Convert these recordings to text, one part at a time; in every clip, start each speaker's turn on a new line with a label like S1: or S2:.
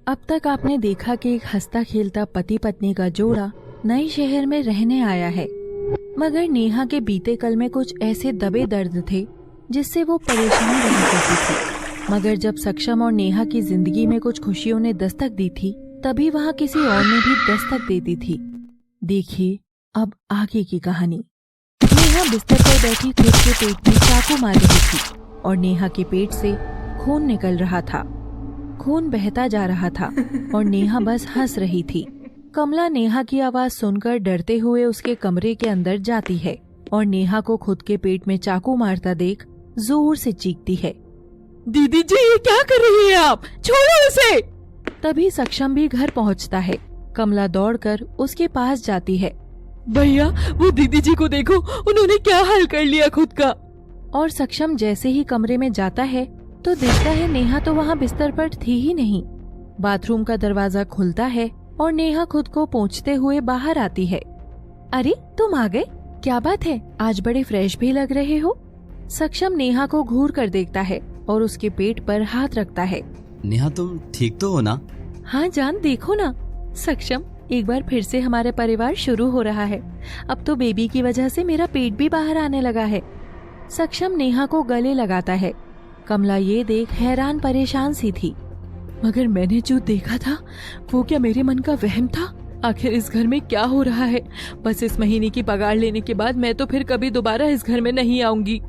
S1: अब तक आपने देखा कि एक हंसता खेलता पति पत्नी का जोड़ा नए शहर में रहने आया है, मगर नेहा के बीते कल में कुछ ऐसे दबे दर्द थे जिससे वो परेशान रह करती थी। मगर जब सक्षम और नेहा की जिंदगी में कुछ खुशियों ने दस्तक दी थी, तभी वहाँ किसी और ने भी दस्तक दे दी थी। देखिए अब आगे की कहानी। नेहा बिस्तर पर बैठी खुद के पेट में चाकू मार रही थी और नेहा के पेट से खून निकल रहा था। खून बहता जा रहा था और नेहा बस हंस रही थी। कमला नेहा की आवाज सुनकर डरते हुए उसके कमरे के अंदर जाती है और नेहा को खुद के पेट में चाकू मारता देख जोर से चीखती है, दीदी जी ये क्या कर रही है आप, छोड़ो उसे। तभी सक्षम भी घर पहुंचता है। कमला दौड़कर उसके पास जाती है। भैया वो दीदी जी को देखो, उन्होंने क्या हाल कर लिया खुद का। और सक्षम जैसे ही कमरे में जाता है तो देखता है नेहा तो वहाँ बिस्तर पर थी ही नहीं। बाथरूम का दरवाजा खुलता है और नेहा खुद को पोंछते हुए बाहर आती है। अरे तुम आ गए, क्या बात है, आज बड़े फ्रेश भी लग रहे हो। सक्षम नेहा को घूर कर देखता है और उसके पेट पर हाथ रखता है।
S2: नेहा तुम ठीक तो हो ना?
S1: हाँ जान, देखो ना सक्षम, एक बार फिर से हमारे परिवार शुरू हो रहा है। अब तो बेबी की वजह से मेरा पेट भी बाहर आने लगा है। सक्षम नेहा को गले लगाता है। कमला ये देख हैरान परेशान सी थी। मगर मैंने जो देखा था वो क्या मेरे मन का वहम था? आखिर इस घर में क्या हो रहा है? बस इस महीने की पगार लेने के बाद मैं तो फिर कभी दोबारा इस घर में नहीं आऊंगी।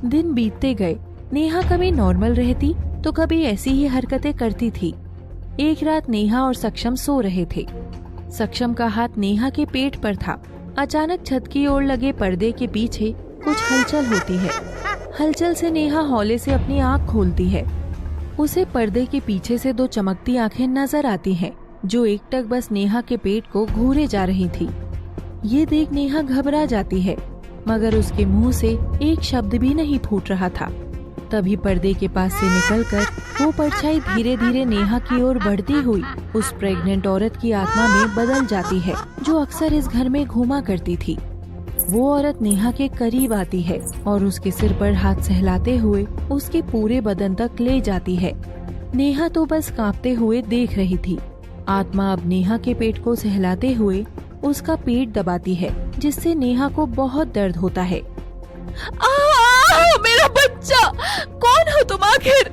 S1: दिन बीतते गए। नेहा कभी नॉर्मल रहती तो कभी ऐसी ही हरकतें करती थी। एक रात नेहा और सक्षम सो रहे थे। सक्षम का हाथ नेहा के पेट पर था। अचानक छत की ओर लगे पर्दे के पीछे कुछ हलचल होती है। हलचल से नेहा हौले से अपनी आँख खोलती है। उसे पर्दे के पीछे से दो चमकती आंखें नजर आती हैं, जो एकटक बस नेहा के पेट को घूरे जा रही थी। ये देख नेहा घबरा जाती है, मगर उसके मुंह से एक शब्द भी नहीं फूट रहा था। तभी पर्दे के पास से निकलकर वो परछाई धीरे धीरे नेहा की ओर बढ़ती हुई उस प्रेग्नेंट औरत की आत्मा में बदल जाती है, जो अक्सर इस घर में घूमा करती थी। वो औरत नेहा के करीब आती है और उसके सिर पर हाथ सहलाते हुए उसके पूरे बदन तक ले जाती है। नेहा तो बस कांपते हुए देख रही थी। आत्मा अब नेहा के पेट को सहलाते हुए उसका पेट दबाती है, जिससे नेहा को बहुत दर्द होता है। मेरा बच्चा, कौन हो तुम आखिर?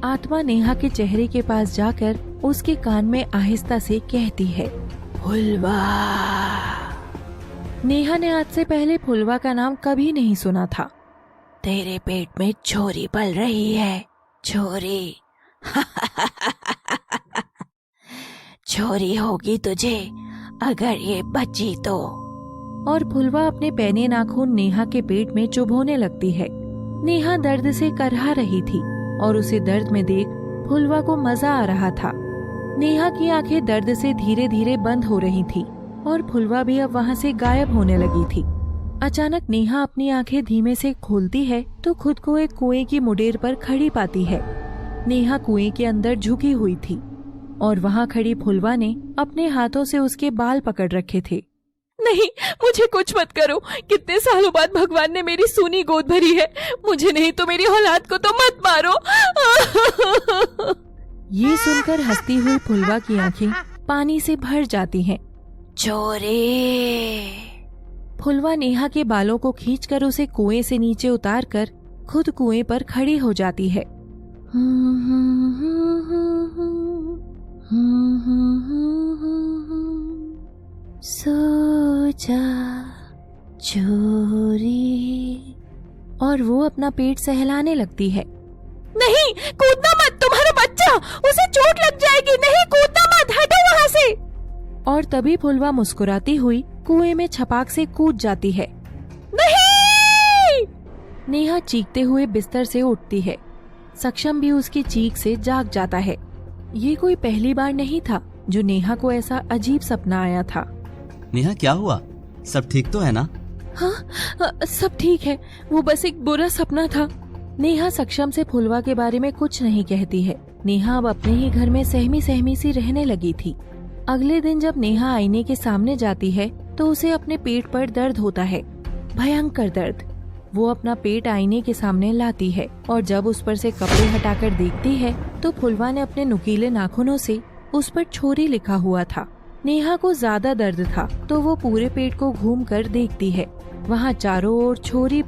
S1: आत्मा नेहा के चेहरे के पास जाकर उसके कान में आहिस्ता से कहती है, फुलवा। नेहा ने आज से पहले फुलवा का नाम कभी नहीं सुना था। तेरे पेट में छोरी पल रही है, छोरी। छोरी होगी तुझे अगर ये बची तो। और फुलवा अपने पैने नाखून नेहा के पेट में चुभोने लगती है। नेहा दर्द से करहा रही थी और उसे दर्द में देख फुलवा को मजा आ रहा था। नेहा की आंखें दर्द से धीरे धीरे बंद हो रही थी और फुलवा भी अब वहाँ से गायब होने लगी थी। अचानक नेहा अपनी आंखें धीमे से खोलती है तो खुद को एक कुएं की मुडेर पर खड़ी पाती है। नेहा कुएं के अंदर झुकी हुई थी और वहाँ खड़ी फुलवा ने अपने हाथों से उसके बाल पकड़ रखे थे। नहीं, मुझे कुछ मत करो। कितने सालों बाद भगवान ने मेरी सूनी गोद भरी है। मुझे नहीं तो मेरी औलाद को तो मत मारो। ये सुनकर हंसती हुई फुलवा की आंखें पानी से भर जाती हैं। चोरी। फुलवा नेहा के बालों को खींचकर उसे कुएं से नीचे उतारकर खुद कुएं पर खड़ी हो जाती है। सो जा चोरी। और वो अपना पेट सहलाने लगती है। नहीं, कूदना मत, तुम्हारा बच्चा, उसे चोट लग जाएगी। नहीं, कूदना मत, हटो वहाँ से। और तभी फुलवा मुस्कुराती हुई कुएं में छपाक से कूद जाती है। नहीं! नेहा चीखते हुए बिस्तर से उठती है। सक्षम भी उसकी चीख से जाग जाता है। ये कोई पहली बार नहीं था जो नेहा को ऐसा अजीब सपना आया था।
S2: नेहा क्या हुआ, सब ठीक तो है ना?
S1: हाँ, सब ठीक है, वो बस एक बुरा सपना था। नेहा सक्षम से फुलवा के बारे में कुछ नहीं कहती है। नेहा अब अपने ही घर में सहमी सहमी सी रहने लगी थी। अगले दिन जब नेहा आईने के सामने जाती है तो उसे अपने पेट पर दर्द होता है, भयंकर दर्द। वो अपना पेट आईने के सामने लाती है और जब उस पर से कपड़े हटाकर देखती है तो फुलवा ने अपने नुकीले नाखूनों से उस पर छोरी लिखा हुआ था। नेहा को ज्यादा दर्द था तो वो पूरे पेट को घूम कर देखती है। वहाँ चारों ओर छोरी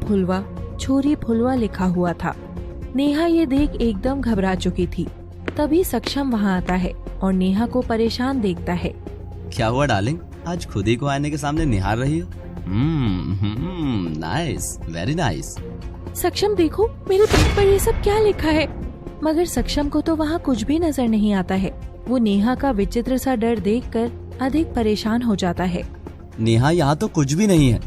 S1: फुलवा लिखा हुआ था। नेहा ये देख एकदम घबरा चुकी थी। तभी सक्षम वहाँ आता है और नेहा को परेशान देखता है।
S2: क्या हुआ डार्लिंग, आज खुद ही को आईने के सामने निहार रही हो? Nice, very nice.
S1: सक्षम देखो मेरे पेट पर ये सब क्या लिखा है। मगर सक्षम को तो वहाँ कुछ भी नजर नहीं आता है। वो नेहा का विचित्र सा डर देखकर अधिक परेशान हो जाता है।
S2: नेहा, यहाँ तो कुछ भी नहीं है।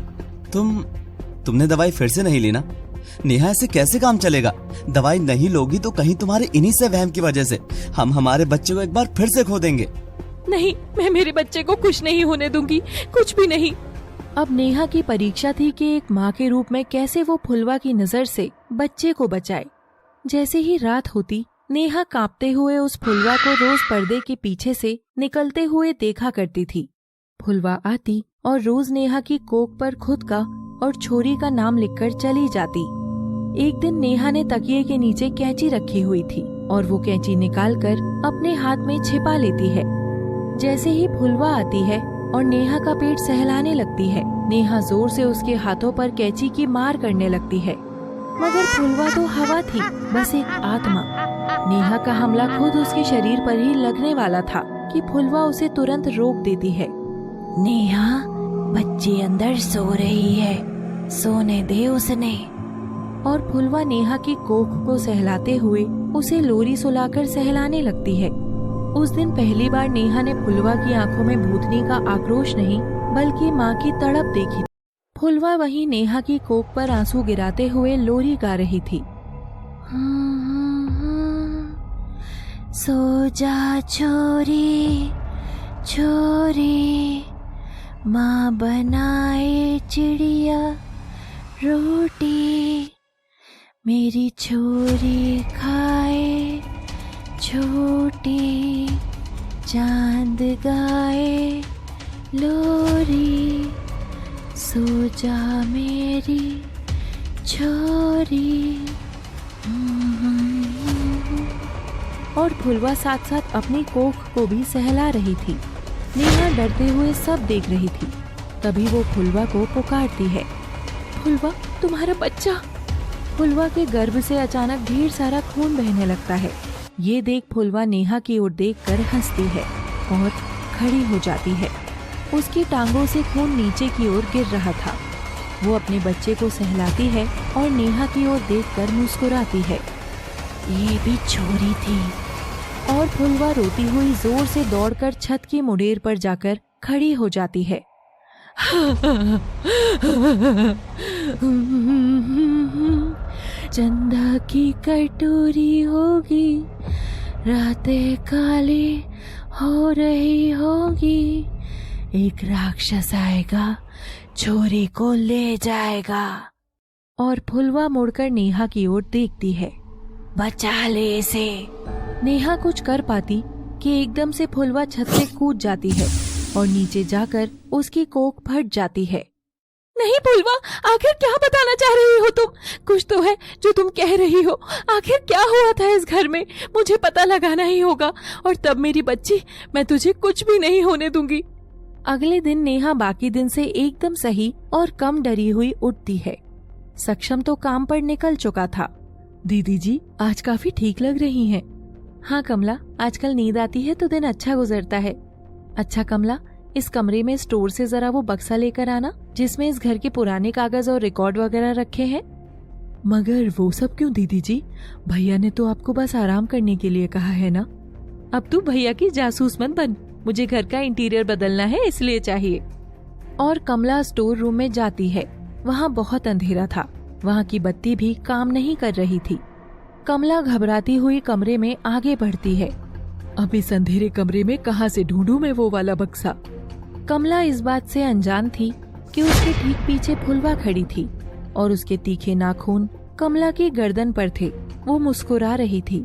S2: तुमने दवाई फिर से नहीं ली ना? नेहा, ऐसे कैसे काम चलेगा? दवाई नहीं लोगी तो कहीं तुम्हारे इन्हीं से वहम की वजह से हम हमारे बच्चे को एक बार फिर से खो देंगे।
S1: नहीं, मैं मेरे बच्चे को कुछ नहीं होने दूंगी, कुछ भी नहीं। अब नेहा की परीक्षा थी कि एक माँ के रूप में कैसे वो फुलवा की नजर से बच्चे को बचाए। जैसे ही रात होती, नेहा कांपते हुए उस फुलवा को रोज पर्दे के पीछे से निकलते हुए देखा करती थी। फुलवा आती और रोज नेहा की कोख पर खुद का और छोरी का नाम लिखकर चली जाती। एक दिन नेहा ने तकिए के नीचे कैंची रखी हुई थी और वो कैंची निकालकर अपने हाथ में छिपा लेती है। जैसे ही फुलवा आती है और नेहा का पेट सहलाने लगती है, नेहा जोर से उसके हाथों पर कैंची की मार करने लगती है। मगर फुलवा तो हवा थी, बस एक आत्मा। नेहा का हमला खुद उसके शरीर पर ही लगने वाला था कि फुलवा उसे तुरंत रोक देती है। नेहा, बच्ची अंदर सो रही है, सोने दे उसने। और फुलवा नेहा की कोख को सहलाते हुए उसे लोरी सुलाकर सहलाने लगती है। उस दिन पहली बार नेहा ने फुलवा की आंखों में भूतनी का आक्रोश नहीं बल्कि माँ की तड़प देखी। फुलवा वहीं नेहा की कोख पर आंसू गिराते हुए लोरी गा रही थी। सो जा छोरी छोरी, माँ बनाए चिड़िया रोटी, मेरी छोरी खाए छोटी, चांद गाए लोरी, सो जा मेरी छोरी। और फुलवा साथ साथ अपनी कोख को भी सहला रही थी। नेहा डरते हुए सब देख रही थी। तभी वो फुलवा को पुकारती है, फुलवा, तुम्हारा बच्चा। फुलवा के गर्भ से अचानक ढेर सारा खून बहने लगता है। ये देख फुलवा नेहा की ओर देखकर हंसती है और खड़ी हो जाती है। उसकी टांगों से खून नीचे की ओर गिर रहा था। वो अपने बच्चे को सहलाती है और नेहा की ओर देखकर मुस्कुराती है। ये भी छोरी थी। और फुलवा रोती हुई जोर से दौड़कर छत की मुडेर पर जाकर खड़ी हो जाती है। चंदा की कटोरी होगी, रातें काली हो रही होगी, एक राक्षस आएगा, छोरी को ले जाएगा। और फुलवा मुड़कर नेहा की ओर देखती है। बचा ले इसे। नेहा कुछ कर पाती कि एकदम से फुलवा छत से कूद जाती है और नीचे जाकर उसकी कोख फट जाती है। नहीं फुलवा, आखिर क्या बताना चाह रही हो तुम? कुछ तो है जो तुम कह रही हो। आखिर क्या हुआ था इस घर में? मुझे पता लगाना ही होगा, और तब मेरी बच्ची, मैं तुझे कुछ भी नहीं होने दूंगी। अगले दिन नेहा बाकी दिन से एकदम सही और कम डरी हुई उठती है। सक्षम तो काम पर निकल चुका था। दीदी जी, आज काफी ठीक लग रही हैं। हाँ कमला, आजकल नींद आती है तो दिन अच्छा गुजरता है। अच्छा कमला, इस कमरे में स्टोर से जरा वो बक्सा लेकर आना जिसमें इस घर के पुराने कागज और रिकॉर्ड वगैरह रखे हैं। मगर वो सब क्यों दीदी जी? भैया ने तो आपको बस आराम करने के लिए कहा है ना। अब तू भैया की जासूस मत बन, मुझे घर का इंटीरियर बदलना है इसलिए चाहिए। और कमला स्टोर रूम में जाती है। वहाँ बहुत अंधेरा था, वहाँ की बत्ती भी काम नहीं कर रही थी। कमला घबराती हुई कमरे में आगे बढ़ती है। अब इस अंधेरे कमरे में कहाँ से ढूंढूं मैं वो वाला बक्सा? कमला इस बात से अनजान थी कि उसके ठीक पीछे फुलवा खड़ी थी और उसके तीखे नाखून कमला की गर्दन पर थे। वो मुस्कुरा रही थी।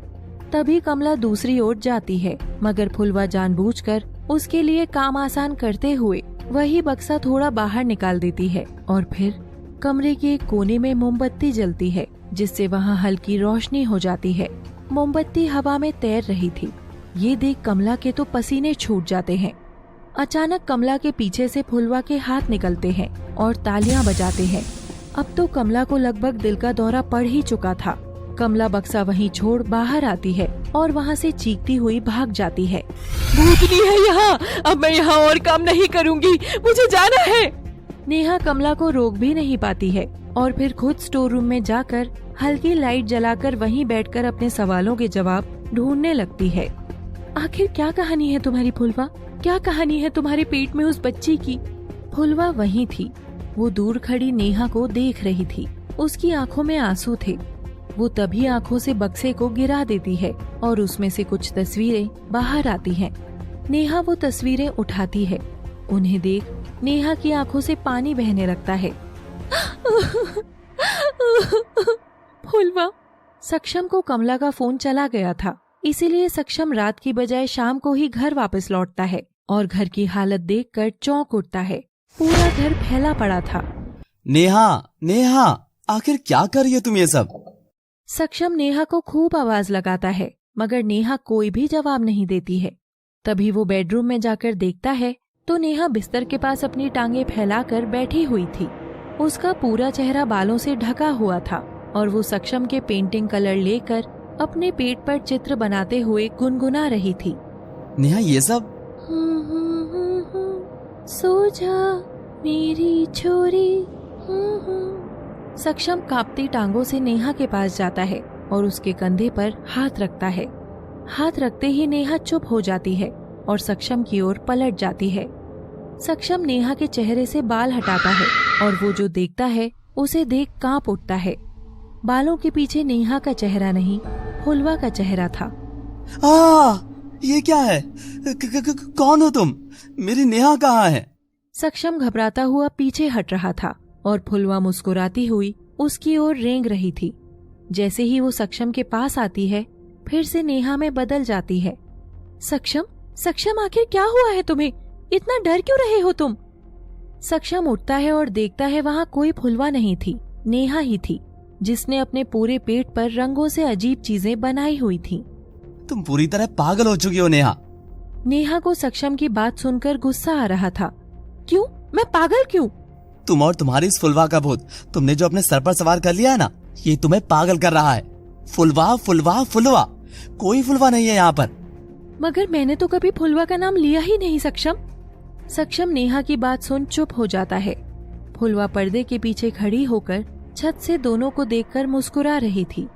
S1: तभी कमला दूसरी ओर जाती है, मगर फुलवा जानबूझकर उसके लिए काम आसान करते हुए वही बक्सा थोड़ा बाहर निकाल देती है और फिर कमरे के एक कोने में मोमबत्ती जलती है, जिससे वहाँ हल्की रोशनी हो जाती है। मोमबत्ती हवा में तैर रही थी। ये देख कमला के तो पसीने छूट जाते हैं। अचानक कमला के पीछे से फुलवा के हाथ निकलते हैं और तालियां बजाते हैं। अब तो कमला को लगभग दिल का दौरा पड़ ही चुका था। कमला बक्सा वहीं छोड़ बाहर आती है और वहाँ से चीखती हुई भाग जाती है। भूतनी है यहाँ, अब मैं यहाँ और काम नहीं करूँगी, मुझे जाना है। नेहा कमला को रोक भी नहीं पाती है और फिर खुद स्टोर रूम में जाकर हल्की लाइट जलाकर वहीं बैठकर अपने सवालों के जवाब ढूंढने लगती है। आखिर क्या कहानी है तुम्हारी फुलवा? क्या कहानी है तुम्हारे पेट में उस बच्ची की? फुलवा वहीं थी। वो दूर खड़ी नेहा को देख रही थी। उसकी आंखों में आंसू थे। वो तभी आंखों से बक्से को गिरा देती है और उसमें से कुछ तस्वीरें बाहर आती हैं। नेहा वो तस्वीरें उठाती है। उन्हें देख नेहा की आंखों से पानी बहने लगता है। फुलवा। सक्षम को कमला का फोन चला गया था, इसीलिए सक्षम रात की बजाय शाम को ही घर वापस लौटता है और घर की हालत देखकर चौंक उठता है। पूरा घर फैला पड़ा था।
S2: नेहा, नेहा, आखिर क्या कर रही हो तुम ये सब?
S1: सक्षम नेहा को खूब आवाज लगाता है, मगर नेहा कोई भी जवाब नहीं देती है। तभी वो बेडरूम में जाकर देखता है तो नेहा बिस्तर के पास अपनी टांगे फैलाकर बैठी हुई थी। उसका पूरा चेहरा बालों से ढका हुआ था और वो सक्षम के पेंटिंग कलर लेकर अपने पेट पर चित्र बनाते हुए गुनगुना रही थी।
S2: नेहा ये सब?
S1: सो जा मेरी छोरी। सक्षम कांपती टांगों से नेहा के पास जाता है और उसके कंधे पर हाथ रखता है। हाथ रखते ही नेहा चुप हो जाती है और सक्षम की ओर पलट जाती है। सक्षम नेहा के चेहरे से बाल हटाता है और वो जो देखता है उसे देख कांप उठता है। बालों के पीछे नेहा का चेहरा नहीं, फुलवा का चेहरा था।
S2: ये क्या है? कौन हो तुम? मेरी नेहा कहाँ है?
S1: सक्षम घबराता हुआ पीछे हट रहा था और फुलवा मुस्कुराती हुई उसकी ओर रेंग रही थी। जैसे ही वो सक्षम के पास आती है, फिर से नेहा में बदल जाती है। सक्षम, सक्षम, आखिर क्या हुआ है तुम्हें? इतना डर क्यों रहे हो तुम? सक्षम उठता है और देखता है वहाँ कोई फुलवा नहीं थी, नेहा ही थी, जिसने अपने पूरे पेट पर रंगों से अजीब चीजें बनाई हुई थी।
S2: तुम पूरी तरह पागल हो चुकी हो नेहा।
S1: नेहा को सक्षम की बात सुनकर गुस्सा आ रहा था। क्यों? मैं पागल क्यों?
S2: तुम और तुम्हारी इस फुलवा का भूत, तुमने जो अपने सर पर सवार कर लिया है ना, ये तुम्हें पागल कर रहा है। फुलवा, फुलवा, फुलवा, कोई फुलवा नहीं है यहाँ पर।
S1: मगर मैंने तो कभी फुलवा का नाम लिया ही नहीं। सक्षम नेहा की बात सुन चुप हो जाता है। फुलवा पर्दे के पीछे खड़ी होकर छत से दोनों को देखकर मुस्कुरा रही थी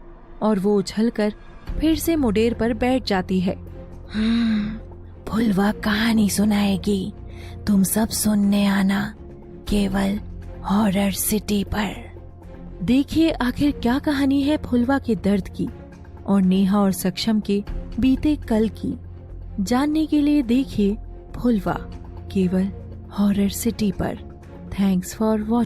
S1: और वो उछलकर फिर से मुडेर पर बैठ जाती है। फुलवा कहानी सुनाएगी, तुम सब सुनने आना, केवल हॉरर सिटी पर। देखिए आखिर क्या कहानी है फुलवा के दर्द की और नेहा और सक्षम के बीते कल की। जानने के लिए देखिए फुलवा, केवल हॉरर सिटी पर। Thanks for watching.